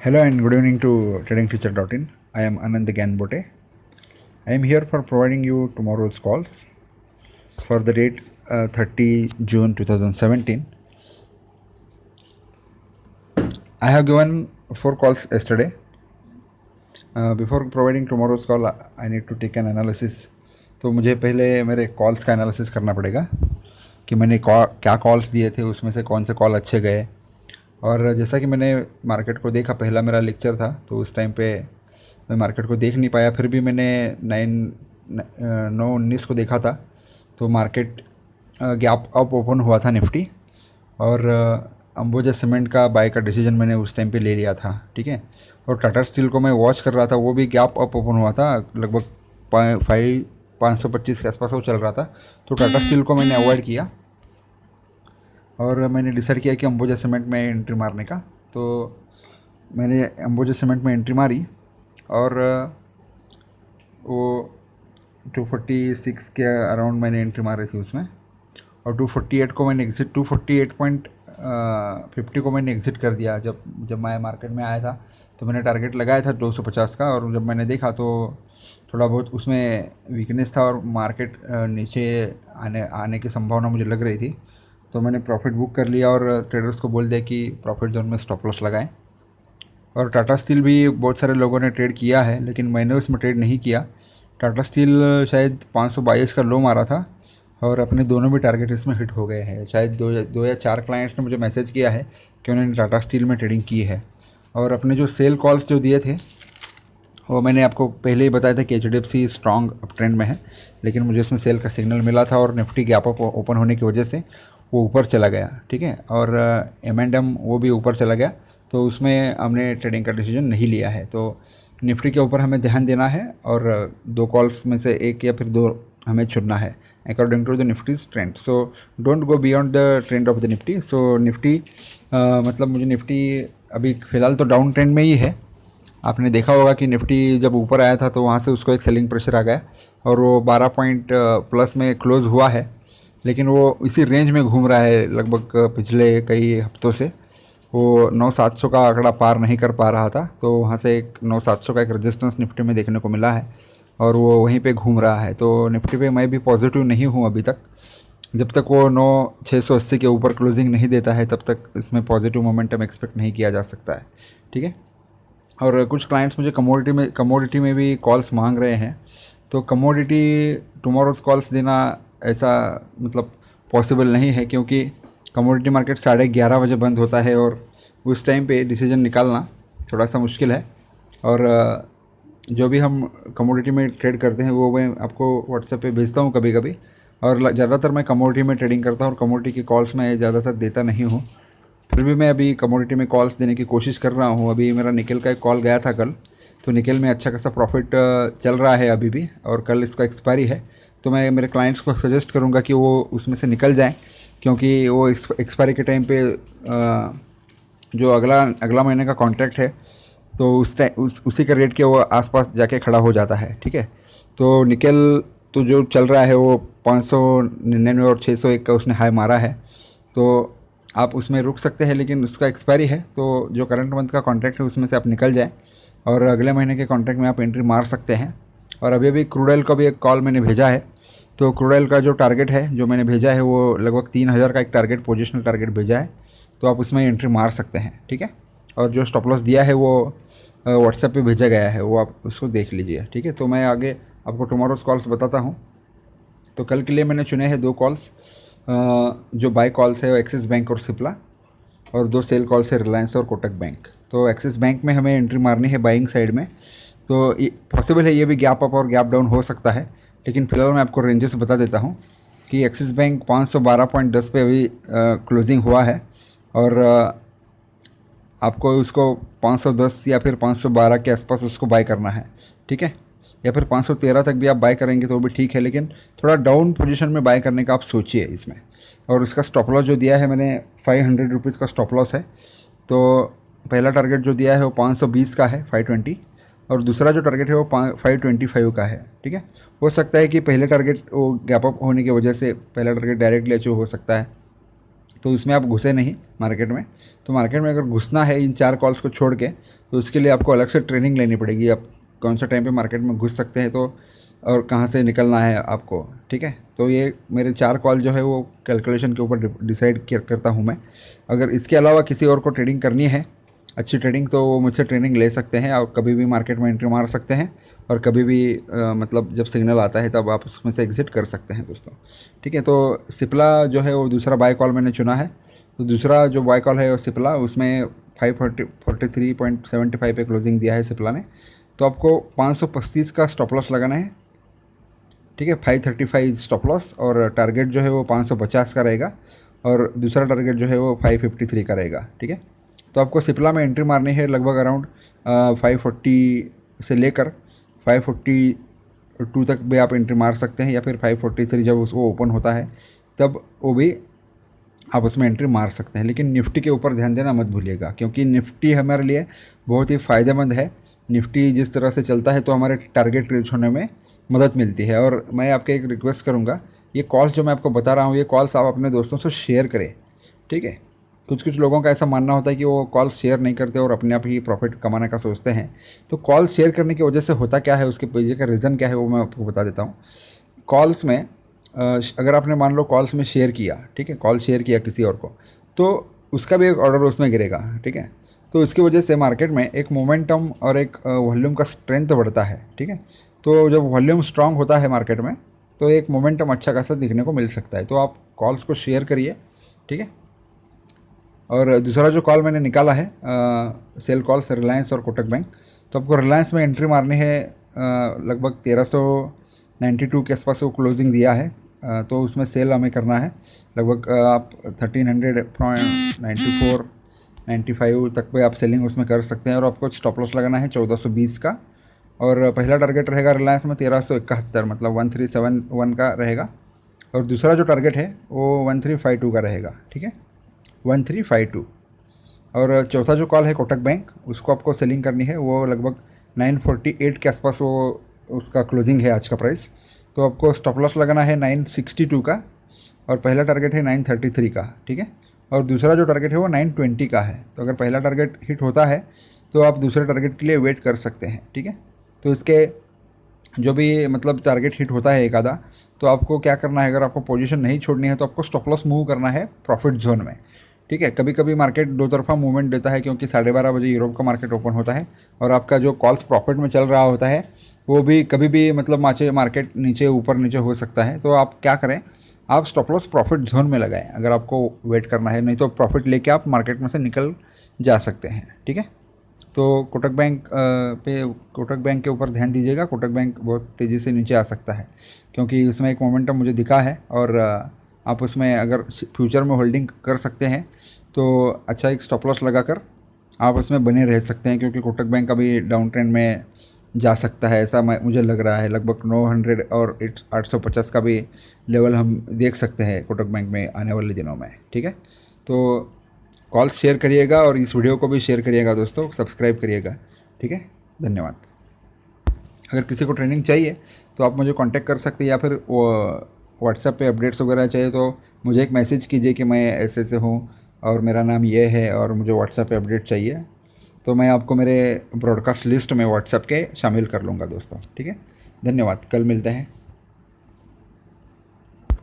Hello and good evening to tradingteacher.in. I am Anand Ganbote. I am here for providing you tomorrow's calls for the date 30 June 2017. I have given 4 calls yesterday. Before providing tomorrow's call, I need to take an analysis. तो मुझे पहले मेरे calls का analysis करना पड़ेगा कि मैंने क्या कॉल्स दिए थे, उसमें से कौन से कॉल अच्छे गए। और जैसा कि मैंने मार्केट को देखा, पहला मेरा लेक्चर था तो उस टाइम पे मैं मार्केट को देख नहीं पाया, फिर भी मैंने 9:19 को देखा था तो मार्केट गैप अप ओपन हुआ था निफ्टी, और अंबुजा सीमेंट का बाय का डिसीजन मैंने उस टाइम पे ले लिया था, ठीक है। और टाटा स्टील को मैं वॉच कर रहा था, वो भी गैप अप ओपन हुआ था, लगभग 525 के आसपास वो चल रहा था, तो टाटा स्टील को मैंने अवॉइड किया और मैंने डिसाइड किया कि अंबुजा सीमेंट में एंट्री मारने का। तो मैंने अंबुजा सीमेंट में एंट्री मारी और वो 246 के अराउंड मैंने एंट्री मारी थी उसमें, और 248 को मैंने एग्ज़िट 248.50 को मैंने एग्ज़िट कर दिया। जब मैं मार्केट में आया था तो मैंने टारगेट लगाया था 250 का, और जब मैंने देखा तो थोड़ा बहुत उसमें वीकनेस था और मार्केट नीचे आने की संभावना मुझे लग रही थी, तो मैंने प्रॉफिट बुक कर लिया और ट्रेडर्स को बोल दिया कि प्रॉफिट जोन में स्टॉप लॉस लगाएं। और टाटा स्टील भी बहुत सारे लोगों ने ट्रेड किया है, लेकिन मैंने उसमें ट्रेड नहीं किया। टाटा स्टील शायद 522 का लो मारा था और अपने दोनों भी टारगेट इसमें हिट हो गए हैं। शायद दो या चार क्लाइंट्स ने मुझे मैसेज किया है कि उन्होंने टाटा स्टील में ट्रेडिंग की है। और अपने जो सेल कॉल्स जो दिए थे वो मैंने आपको पहले ही बताया था कि HDFC स्ट्रॉन्ग अप ट्रेंड में है, लेकिन मुझे उसमें सेल का सिग्नल मिला था और निफ्टी गैप अप ओपन होने की वजह से वो ऊपर चला गया, ठीक है। और M&M वो भी ऊपर चला गया, तो उसमें हमने ट्रेडिंग का डिसीजन नहीं लिया है। तो निफ्टी के ऊपर हमें ध्यान देना है और 2 कॉल्स में से 1 या फिर 2 हमें चुनना है according to the Nifty's trend. So don't go beyond the trend of the Nifty. So Nifty मतलब मुझे निफ्टी अभी फ़िलहाल तो डाउन ट्रेंड में ही है। आपने देखा होगा कि निफ्टी जब ऊपर आया था तो वहाँ से उसको एक सेलिंग प्रेशर आ गया और वो 12 पॉइंट प्लस में क्लोज़ हुआ है, लेकिन वो इसी रेंज में घूम रहा है लगभग पिछले कई हफ्तों से। वो 9,700 का आंकड़ा पार नहीं कर पा रहा था, तो वहाँ से एक 9,700 का एक रेजिस्टेंस निफ्टी में देखने को मिला है और वो वहीं पे घूम रहा है। तो निफ्टी पे मैं भी पॉजिटिव नहीं हूँ अभी तक। जब तक वो 9,680 के ऊपर क्लोजिंग नहीं देता है तब तक इसमें पॉजिटिव मोमेंटम एक्सपेक्ट नहीं किया जा सकता है, ठीक है। और कुछ क्लाइंट्स मुझे कमोडिटी में भी कॉल्स मांग रहे हैं, तो कमोडिटी टुमारोज़ कॉल्स देना ऐसा मतलब पॉसिबल नहीं है, क्योंकि कमोडिटी मार्केट 11:30 बजे बंद होता है और उस टाइम पे डिसीजन निकालना थोड़ा सा मुश्किल है। और जो भी हम कमोडिटी में ट्रेड करते हैं वो मैं आपको व्हाट्सएप पे भेजता हूँ कभी कभी, और ज़्यादातर मैं कमोडिटी में ट्रेडिंग करता हूँ और कमोडिटी की कॉल्स मैं ज़्यादातर देता नहीं हूँ। फिर भी मैं अभी कमोडिटी में कॉल्स देने की कोशिश कर रहा हूँ। अभी मेरा निकल का एक कॉल गया था कल, तो निकल में अच्छा खासा प्रॉफिट चल रहा है अभी भी, और कल इसका एक्सपायरी है। तो मैं मेरे क्लाइंट्स को सजेस्ट करूँगा कि वो उसमें से निकल जाएं, क्योंकि वो एक्सपायरी के टाइम पे जो अगला महीने का कॉन्ट्रैक्ट है तो उसी के रेट के वो आसपास जाके खड़ा हो जाता है, ठीक है। तो निकल तो जो चल रहा है वो 599 और 601 का उसने हाई मारा है, तो आप उसमें रुक सकते हैं, लेकिन उसका एक्सपायरी है, तो जो करंट मंथ का कॉन्ट्रैक्ट है उसमें से आप निकल जाएं और अगले महीने के कॉन्ट्रैक्ट में आप एंट्री मार सकते हैं। और अभी अभी क्रूड ऑयल का भी एक कॉल मैंने भेजा है, तो क्रूड ऑयल का जो टारगेट है जो मैंने भेजा है वो लगभग 3,000 का एक टारगेट, पोजिशनल टारगेट भेजा है, तो आप उसमें एंट्री मार सकते हैं, ठीक है। और जो स्टॉप लॉस दिया है वो व्हाट्सएप पे भेजा गया है, वो आप उसको देख लीजिए, ठीक है। तो मैं आगे आपको टुमारोज़ कॉल्स बताता हूँ। तो कल के लिए मैंने चुने हैं 2 कॉल्स, जो बाय कॉल्स है वो एक्सिस बैंक और सिप्ला, और 2 सेल कॉल्स है रिलायंस और कोटक बैंक। तो एक्सिस बैंक में हमें एंट्री मारनी है बाइंग साइड में, तो पॉसिबल है ये भी गैप अप और गैप डाउन हो सकता है, लेकिन फिलहाल मैं आपको रेंजेस बता देता हूँ कि एक्सिस बैंक 512.10 पे अभी क्लोजिंग हुआ है, और आपको उसको 510 या फिर 512 के आसपास उसको बाय करना है, ठीक है। या फिर 513 तक भी आप बाय करेंगे तो भी ठीक है, लेकिन थोड़ा डाउन पोजीशन में बाय करने का आप सोचिए इसमें। और उसका स्टॉप लॉस जो दिया है मैंने 500 रुपीज़ का स्टॉप लॉस है। तो पहला टारगेट जो दिया है वो 520 का है 520, और दूसरा जो टारगेट है वो 525 का है, ठीक है। हो सकता है कि पहले टारगेट वो गैप अप होने की वजह से पहला टारगेट डायरेक्टली अचीव हो सकता है, तो उसमें आप घुसे नहीं मार्केट में। तो मार्केट में अगर घुसना है इन 4 कॉल्स को छोड़ के, तो उसके लिए आपको अलग से ट्रेनिंग लेनी पड़ेगी। आप कौन सा टाइम पे मार्केट में घुस सकते हैं तो और कहाँ से निकलना है आपको, ठीक है। तो ये मेरे 4 कॉल जो है वो कैलकुलेशन के ऊपर डिसाइड करता हूँ मैं। अगर इसके अलावा किसी और को ट्रेडिंग करनी है, अच्छी ट्रेडिंग, तो वो मुझसे ट्रेनिंग ले सकते हैं और कभी भी मार्केट में एंट्री मार सकते हैं और कभी भी मतलब जब सिग्नल आता है तब आप उसमें से एग्ज़िट कर सकते हैं दोस्तों, ठीक है। तो सिप्ला जो है वो दूसरा बाय कॉल मैंने चुना है। तो दूसरा जो बाय कॉल है वो सिप्ला, उसमें 543.75 पे क्लोजिंग दिया है सिप्ला ने। तो आपको 535 का स्टॉप लॉस लगाना है, ठीक है। 535 स्टॉप लॉस और टारगेट जो है वो 550 का रहेगा और दूसरा टारगेट जो है वो 553 का रहेगा, ठीक है। तो आपको सिप्ला में एंट्री मारनी है लगभग अराउंड 540 से लेकर 542 तक भी आप एंट्री मार सकते हैं, या फिर 543 जब वो ओपन होता है तब वो भी आप उसमें एंट्री मार सकते हैं। लेकिन निफ्टी के ऊपर ध्यान देना मत भूलिएगा, क्योंकि निफ्टी हमारे लिए बहुत ही फ़ायदेमंद है। निफ्टी जिस तरह से चलता है तो हमारे टारगेट रीच होने में मदद मिलती है। और मैं आपके एक रिक्वेस्ट करूँगा, ये कॉल्स जो मैं आपको बता रहा हूँ ये कॉल्स आप अपने दोस्तों से शेयर करें, ठीक है। कुछ कुछ लोगों का ऐसा मानना होता है कि वो कॉल्स शेयर नहीं करते और अपने आप ही प्रॉफिट कमाने का सोचते हैं। तो कॉल्स शेयर करने की वजह से होता क्या है, उसके पीछे का रीज़न क्या है वो मैं आपको बता देता हूँ। कॉल्स में अगर आपने मान लो कॉल्स में शेयर किया, ठीक है, कॉल शेयर किया किसी और को, तो उसका भी एक ऑर्डर उसमें गिरेगा, ठीक है। तो इसकी वजह से मार्केट में एक मोमेंटम और एक वॉल्यूम का स्ट्रेंथ बढ़ता है, ठीक है। तो जब वॉल्यूम स्ट्रांग होता है मार्केट में तो एक मोमेंटम अच्छा खासा दिखने को मिल सकता है। तो आप कॉल्स को शेयर करिए, ठीक है। और दूसरा जो कॉल मैंने निकाला है सेल कॉल्स रिलायंस और कोटक बैंक। तो आपको रिलायंस में एंट्री मारनी है लगभग 1392 के आसपास वो क्लोजिंग दिया है। तो उसमें सेल हमें करना है लगभग आप 1300.94-95 तक पे आप सेलिंग उसमें कर सकते हैं। और आपको स्टॉप लॉस लगाना है 1420 का। और पहला टारगेट रहेगा रिलायंस में 1371, मतलब 1371 का रहेगा। और दूसरा जो टारगेट है वो 1352 का रहेगा, ठीक है, 1352। और चौथा जो कॉल है कोटक बैंक, उसको आपको सेलिंग करनी है, वो लगभग 948 के आसपास वो उसका क्लोजिंग है आज का प्राइस। तो आपको स्टॉप लॉस लगाना है 962 का और पहला टारगेट है 933 का, ठीक है। और दूसरा जो टारगेट है वो 920 का है। तो अगर पहला टारगेट हिट होता है तो आप दूसरे टारगेट के लिए वेट कर सकते हैं, ठीक है। तो इसके जो भी मतलब टारगेट हिट होता है एक आधा, तो आपको क्या करना है, अगर आपको पोजीशन नहीं छोड़नी है तो आपको स्टॉप लॉस मूव करना है प्रॉफिट जोन में, ठीक है। कभी कभी मार्केट दो तरफा मूवमेंट देता है, क्योंकि 12:30 बजे यूरोप का मार्केट ओपन होता है और आपका जो कॉल्स प्रॉफिट में चल रहा होता है वो भी कभी भी मतलब मार्केट नीचे ऊपर नीचे हो सकता है। तो आप क्या करें, आप स्टॉप लॉस प्रॉफिट जोन में लगाएं अगर आपको वेट करना है, नहीं तो प्रॉफिट लेके आप मार्केट में से निकल जा सकते हैं, ठीक है। तो कोटक बैंक के ऊपर ध्यान दीजिएगा। कोटक बैंक बहुत तेज़ी से नीचे आ सकता है, क्योंकि उसमें एक मोमेंटम मुझे दिखा है। और आप उसमें अगर फ्यूचर में होल्डिंग कर सकते हैं तो अच्छा एक स्टॉप लॉस लगाकर आप उसमें बने रह सकते हैं, क्योंकि कोटक बैंक अभी डाउन ट्रेंड में जा सकता है, ऐसा मुझे लग रहा है। लगभग 900 और 850 का भी लेवल हम देख सकते हैं कोटक बैंक में आने वाले दिनों में, ठीक है। तो कॉल्स शेयर करिएगा और इस वीडियो को भी शेयर करिएगा दोस्तों, सब्सक्राइब करिएगा, ठीक है। धन्यवाद। अगर किसी को ट्रेनिंग चाहिए तो आप मुझे कांटेक्ट कर सकते हैं, या फिर व्हाट्सएप पे अपडेट्स वगैरह चाहिए तो मुझे एक मैसेज कीजिए कि मैं ऐसे से हूँ और मेरा नाम ये है और मुझे व्हाट्सएप पे अपडेट चाहिए, तो मैं आपको मेरे ब्रॉडकास्ट लिस्ट में व्हाट्सएप के शामिल कर लूँगा दोस्तों, ठीक है। धन्यवाद, कल मिलते हैं।